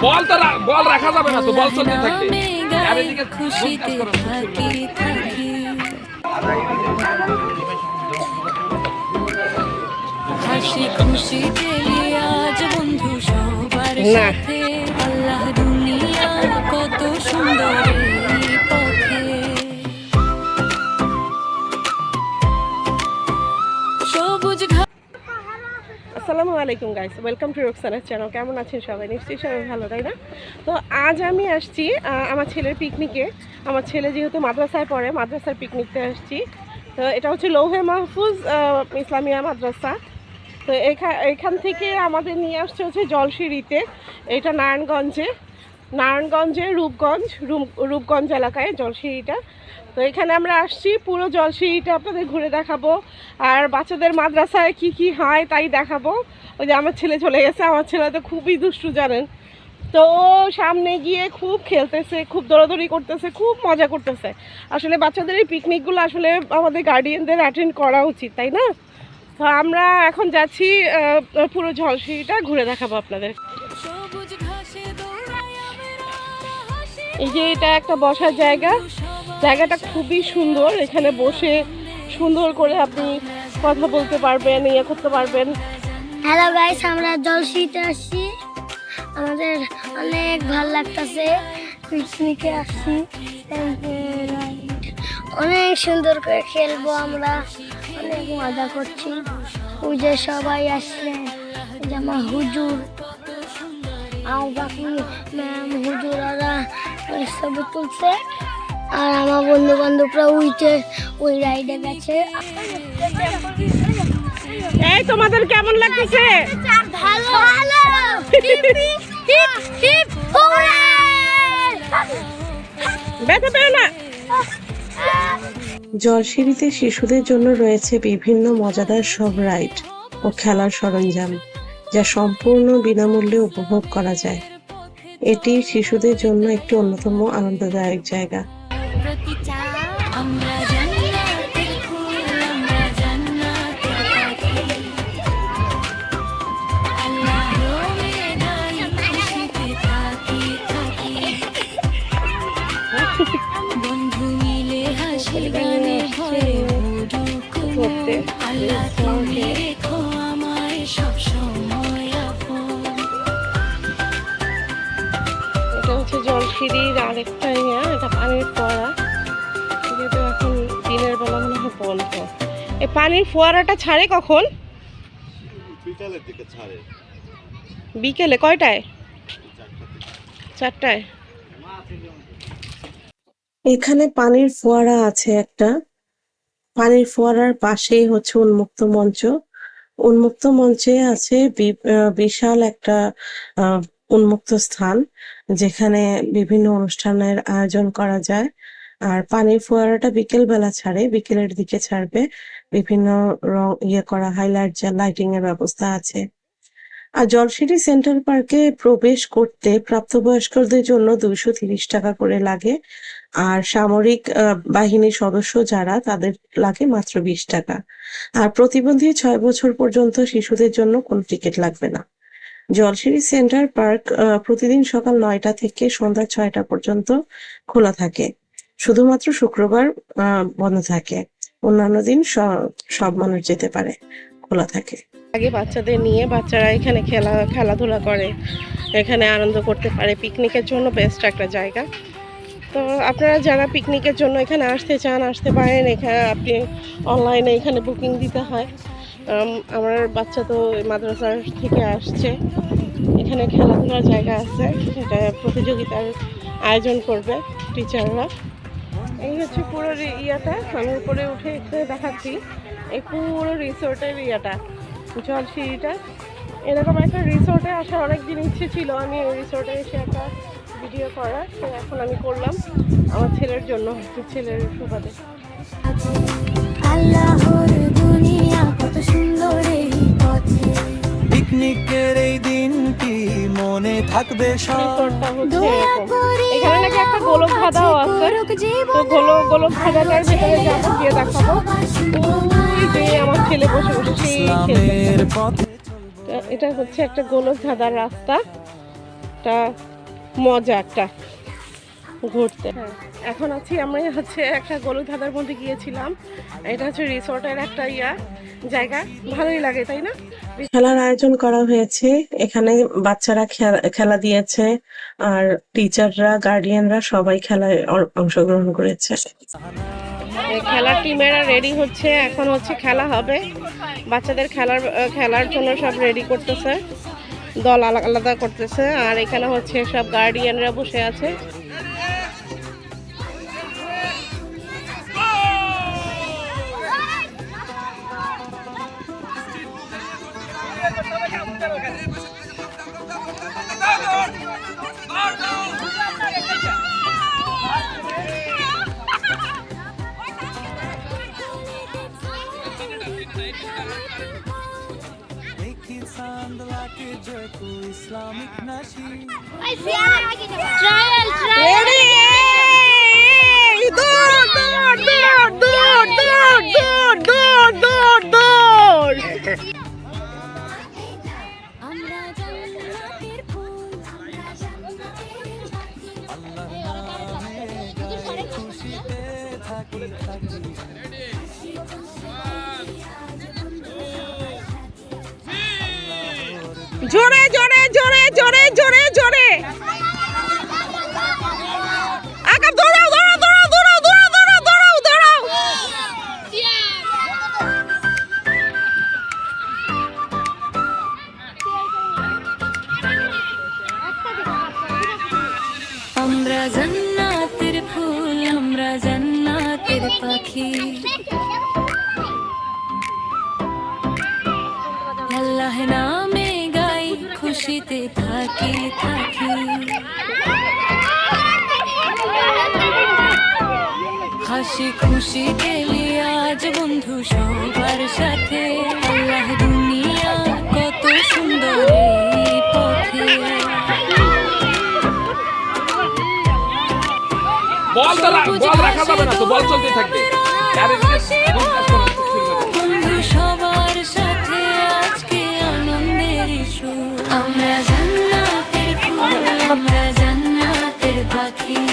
বল তো বল রাখা যাবে না তো, বল চলতে থাকবে। আর এদিকে খুশিতে থাকি থাকি, হাসি খুশিতে আজ বন্ধু সবার সাথে, আল্লাহ দুনিয়া কত সুন্দর এই পথে। সবুজ ঘাস। আসসালামু আলাইকুম গাইস, ওয়েলকাম টু রুকসানাস চ্যানেল। কেমন আছেন সবাই? নিশ্চয়ই সবাই ভালো, তাই না? তো আজ আমি আসছি আমার ছেলের পিকনিকে। আমার ছেলে যেহেতু মাদ্রাসায় পড়ে, মাদ্রাসার পিকনিকতে আসছি। তো এটা হচ্ছে লৌহে মাহফুজ ইসলামিয়া মাদ্রাসা। তো এখান থেকে আমাদের নিয়ে আসছে হচ্ছে জলসিঁড়িতে। এটা নারায়ণগঞ্জে রূপগঞ্জ এলাকায় জলসিঁড়িটা। তো এখানে আমরা আসছি, পুরো জলসিঁড়িটা আপনাদের ঘুরে দেখাবো, আর বাচ্চাদের মাদ্রাসায় কি কি হয় তাই দেখাবো। ওই যে আমার ছেলে চলে গেছে, আমার ছেলে তো খুবই দুষ্টু জানেন। তো সামনে গিয়ে খুব খেলতেছে, খুব দৌড়াদৌড়ি করতেছে, খুব মজা করতেছে। আসলে বাচ্চাদের এই পিকনিকগুলো আসলে আমাদের গার্ডিয়ানদের অ্যাটেন্ড করা উচিত, তাই না? তো আমরা এখন যাচ্ছি, পুরো জলসিঁড়িটা ঘুরে দেখাবো আপনাদের। এই যে এটা একটা বসার জায়গাটা খুবই সুন্দর। এখানে বসে সুন্দর করে আপনি কথা বলতে পারবেন, ইয়ে করতে পারবেন। হ্যালো গাইস, আমরা জলসিঁড়িতে আসছি, আমাদের অনেক ভালো লাগতেছে। পিকনিকে আসছি, অনেক সুন্দর করে খেলবো আমরা, অনেক মজা করছি। ওই যে সবাই আসলে, ওই যে আমার হুজুর আর বাকি ম্যাম হুজুরারা ছবি তুলছে, আর আমার বন্ধু বান্ধবরা ওই রাইডে গেছে। এই তোমাদের কেমন লাগতেছে? ভালো ভালো, ব্যথা পেও না। জলসিঁড়িতে শিশুদের জন্য রয়েছে বিভিন্ন মজাদার সব রাইড ও খেলার সরঞ্জাম, যা সম্পূর্ণ বিনামূল্যে উপভোগ করা যায়। এটি শিশুদের জন্য একটি অন্যতম আনন্দদায়ক জায়গা। আমরা জান্নাতের ফুল, আমরা জান্নাতের পাখি, আল্লাহর মেঘায় খুশিতে থাকি থাকি, বন্ধু মিলে হাসি গানে ভরে উঠুক, আল্লাহ তুমি রেখো আমায় সব সময় আপন। এটা হচ্ছে জলসিঁড়ির আরেকটা এটা পানির ফোয়ারা, যেহেতু এখন দিনের বেলা মনে হয় বন্ধ। এই পানির ফোয়ারাটা ছাড়ে কখন? বিকালের দিকে ছাড়ে। বিকেলে কয়টায়? 4টায়। এখানে পানির ফোয়ারা আছে একটা। পানির ফোয়ারার পাশেই হচ্ছে উন্মুক্ত মঞ্চে আছে বিশাল একটা উন্মুক্ত স্থান, যেখানে বিভিন্ন অনুষ্ঠানের আয়োজন করা যায়। আর পানির ফোয়ারাটা বিকেল বেলা ছাড়ে, বিকেলের দিকে ছাড়বে। বিভিন্ন রং করা হাইলাইট লাইটিং এর ব্যবস্থা আছে। আর জলসিঁড়ি সেন্ট্রাল পার্কে প্রবেশ করতে প্রাপ্তবয়স্কদের জন্য 230 টাকা করে লাগে, আর সামরিক বাহিনীর সদস্য যারা, তাদের লাগে মাত্র 20 টাকা। আর প্রতিবন্ধী 6 বছর পর্যন্ত শিশুদের জন্য কোনো টিকিট লাগবে না। জলসিঁড়ি সেন্ট্রাল পার্ক প্রতিদিন সকাল 9টা থেকে সন্ধ্যা 6টা পর্যন্ত খোলা থাকে। শুধুমাত্র শুক্রবার বন্ধ থাকে, অন্যান্য দিন সব মানুষ যেতে পারে, খোলা থাকে। আগে বাচ্চাদের নিয়ে বাচ্চারা এখানে খেলাধুলা করে, এখানে আনন্দ করতে পারে। পিকনিকের জন্য বেস্ট একটা জায়গা। তো আপনারা যারা পিকনিকের জন্য এখানে আসতে চান, আসতে পারেন। এখানে আপনি অনলাইনে এখানে বুকিং দিতে হয়। আমার বাচ্চা তো মাদ্রাসার থেকে আসছে, এখানে খেলাধুলার জায়গা আছে, এটা প্রতিযোগিতার আয়োজন করবে টিচাররা। এই হচ্ছে পুরো আমি উপরে উঠে এখানে দেখাচ্ছি। এই পুরো রিসোর্টের জলসিঁড়িটা। এরকম একটা রিসোর্টে আসার অনেকদিন ইচ্ছে ছিল, আমি এই রিসোর্টে এসে একটা ভিডিও করার, তো এখন আমি করলাম আমার ছেলের জন্য, ছেলের সুবাদে। আল্লাহর দুনিয়া কত সুন্দর এই পথে, পিকনিকের এই দিনটি মনে থাকবে রিসোর্টটা হচ্ছে এরকম। এখানে নাকি একটা গোলক ধাঁধাও আছে, তো গোলক ধাঁধাটার ভেতরে যাবো, গিয়ে দেখাবো। ওই যে আমার ছেলে বসে বসে সেই খেলছে। এটা হচ্ছে একটা গোলক ধাঁধার রাস্তা। এটা মজা একটা ঘুরতে। হ্যাঁ, এখন আছি আমরা হচ্ছে একটা গলুধাঁধার মধ্যে গিয়েছিলাম। এটা হচ্ছে রিসোর্টের একটা জায়গা, ভালোই লাগে তাই না? খেলার আয়োজন করা হয়েছে এখানে, বাচ্চারা খেলা দিয়েছে, আর টিচাররা, গার্ডিয়ানরা সবাই খেলায় অংশগ্রহণ করেছে। এই খেলার টিমেরা রেডি হচ্ছে, এখন হচ্ছে খেলা হবে। বাচ্চাদের খেলার জন্য সব রেডি করতেছে, দল আলাদা আলাদা করতেছে, আর এখানে হচ্ছে সব গার্ডিয়ানরা বসে আছে। ইসলামিক নাশি রেডি, দৌড় দৌড় দৌড় দৌড় দৌড় দৌড় দৌড় দৌড় দৌড়। আমরা জান্নাতের ফুল, আমরা জান্নাতের খুশিতে থাকি থাকি জোরে জোরে জোরে জোরে জোরে জোরে আকাশ, দৌড়াও দৌড়াও দৌড়াও দৌড়াও দৌড়াও দৌড়াও দৌড়াও দৌড়াও। আমরা জান্নাতের ফুল, আমরা জান্নাতের পাখি, আল্লাহ নামে গাই, খুশিতে থাকি থাকি, হাসি খুশি গেলি আজ বন্ধু সবার সাথে, আল্লাহ দুনিয়া কত সুন্দর এই পথে। বল রাখা যাবে না তো, বল চলতে থাকবে। বন্ধু সবার সাথে আজকে আনন্দের সুর, আমরা জান্নাতের ফুল, আমরা জান্নাতের পাখি,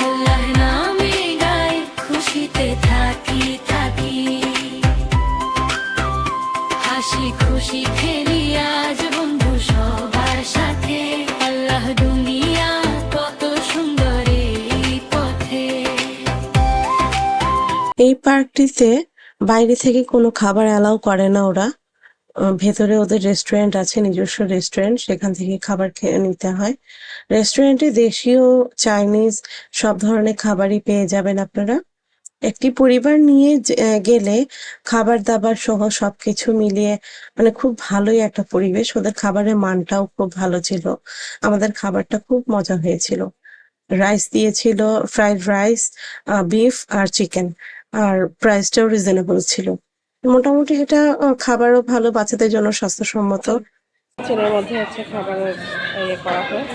আল্লাহ নামে গাই, খুশিতে থাকি থাকি, হাসি খুশি খেলি আজ বন্ধু সবার সাথে, আল্লাহ দুনিয়া কত সুন্দর এই পথে। এই পার্কটিতে বাইরে থেকে কোনো খাবার অ্যালাউ করে না ওরা। ভেতরে ওদের রেস্টুরেন্ট আছে, নিজস্ব রেস্টুরেন্ট, সেখান থেকে খাবার খেয়ে নিতে হয়। রেস্টুরেন্টে দেশীয়, চাইনিজ সব ধরনের খাবারই পেয়ে যাবেন আপনারা। একটি পরিবার নিয়ে গেলে খাবার দাবার সহ সবকিছু মিলিয়ে মানে খুব ভালোই একটা পরিবেশ। ওদের খাবারের মানটাও খুব ভালো ছিল, আমাদের খাবারটা খুব মজা হয়েছিল। রাইস দিয়েছিল, ফ্রাইড রাইস, বিফ আর চিকেন, আর প্রাইসটাও রিজনেবল ছিল। মোটামুটি এটা খাবারও ভালো, বাচ্চাদের জন্য স্বাস্থ্যসম্মত। কিচেনের মধ্যে হচ্ছে খাবারের করা হয়।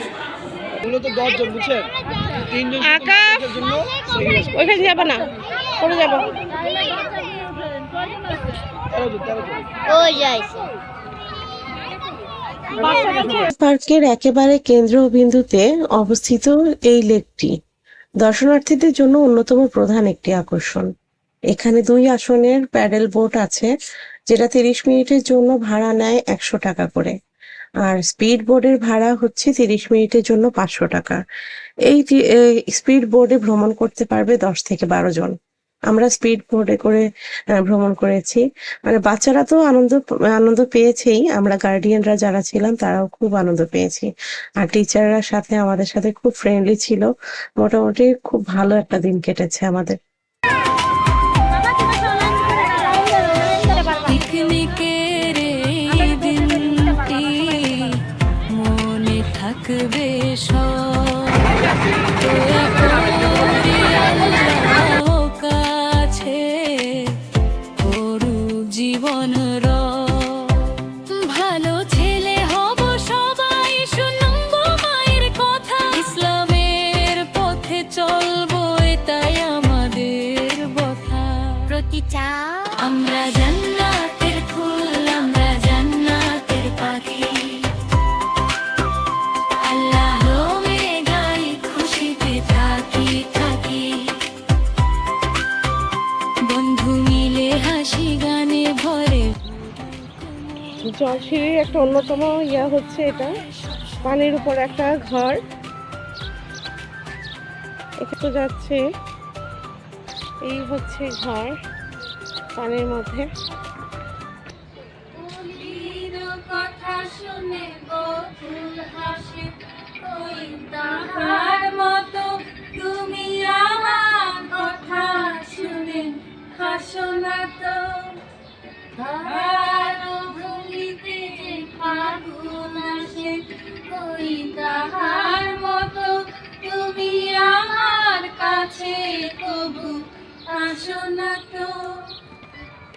আকাশ, ওইখানে যাবে না, করে যাবো। পার্কের একেবারে কেন্দ্রবিন্দুতে অবস্থিত এই লেকটি দর্শনার্থীদের জন্য অন্যতম প্রধান একটি আকর্ষণ। এখানে 2 আসনের প্যাডেল বোট আছে, যেটা 30 মিনিটের জন্য ভাড়া নেয় 100 টাকা করে, আর স্পিড বোর্ডের ভাড়া হচ্ছে 30 মিনিটের জন্য 500 টাকা। এই স্পিড বোর্ডে ভ্রমণ করতে পারবে 10 থেকে 12 জন। আমরা স্পিড বোর্ডে করে ভ্রমণ করেছি, মানে বাচ্চারা তো আনন্দ পেয়েছেই, আমরা গার্ডিয়ানরা যারা ছিলাম তারাও খুব আনন্দ পেয়েছি, আর টিচাররা সাথে আমাদের সাথে খুব ফ্রেন্ডলি ছিল। মোটামুটি খুব ভালো একটা দিন কেটেছে আমাদের। পিকনিকের এই দিনটি মনে থাকবে সব, দয়া করি আল্লাহ কাছে করু জীবন ভালো ছেলে হব সবাই, শুনব মায়ের কথা, ইসলামের পথে চলবো এটাই আমাদের কথা। প্রতিটা আমরা জান্নাতের ফুল, আমরা জান্নাতের পাখি, জলসিঁড়ির একটা অন্যতম ইয়া হচ্ছে এটা, পানির উপর একটা ঘর। এখানে যাচ্ছে, এই হচ্ছে ঘর পানির মধ্যে। কথা শুনে বকুল হাসে, ওই তাহার মতো তুমি আমার কথা শুনে হাসো না তো। তাহার ভূমিতে যে ফাগুন আসে, ওই তাহার মতো তুমি আমার কাছে কবু আসো না তো।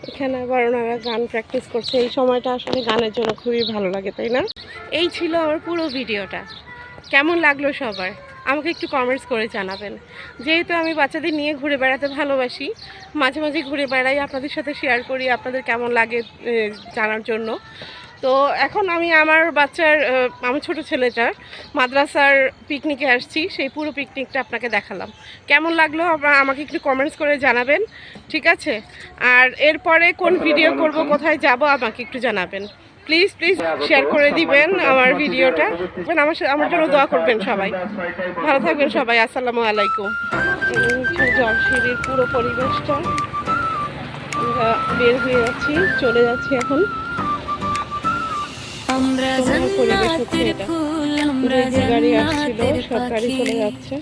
এখানে আবার ওনারা গান প্র্যাকটিস করছে। এই সময়টা আসলে গানের জন্য খুবই ভালো লাগে, তাই না? এই ছিল আমার পুরো ভিডিওটা। কেমন লাগলো সবার আমাকে একটু কমেন্টস করে জানাবেন। যেহেতু আমি বাচ্চাদের নিয়ে ঘুরে বেড়াতে ভালোবাসি, মাঝে মাঝে ঘুরে বেড়াই, আপনাদের সাথে শেয়ার করি, আপনাদের কেমন লাগে জানার জন্য। তো এখন আমি আমার বাচ্চার আমার ছোটো ছেলেটার মাদ্রাসার পিকনিকে আসছি, সেই পুরো পিকনিকটা আপনাকে দেখালাম। কেমন লাগলো আপনারা আমাকে একটু কমেন্টস করে জানাবেন, ঠিক আছে? আর এরপরে কোন ভিডিও করব, কোথায় যাব আমাকে একটু জানাবেন প্লিজ। শেয়ার করে দিবেন আমার ভিডিওটা, আমার জন্য দোয়া করবেন সবাই। ভালো থাকবেন সবাই, আসসালামু আলাইকুম। জলসিঁড়ির পুরো পরিবেশটা, আমরা বের হয়ে যাচ্ছি, চলে যাচ্ছি এখন। আমরা পরিবেশ হচ্ছে জান্নাতের এটা। ফুল, আমরা যে গাড়ি আসছিল জান্নাতের সব গাড়ি পাখি। চলে যাচ্ছে।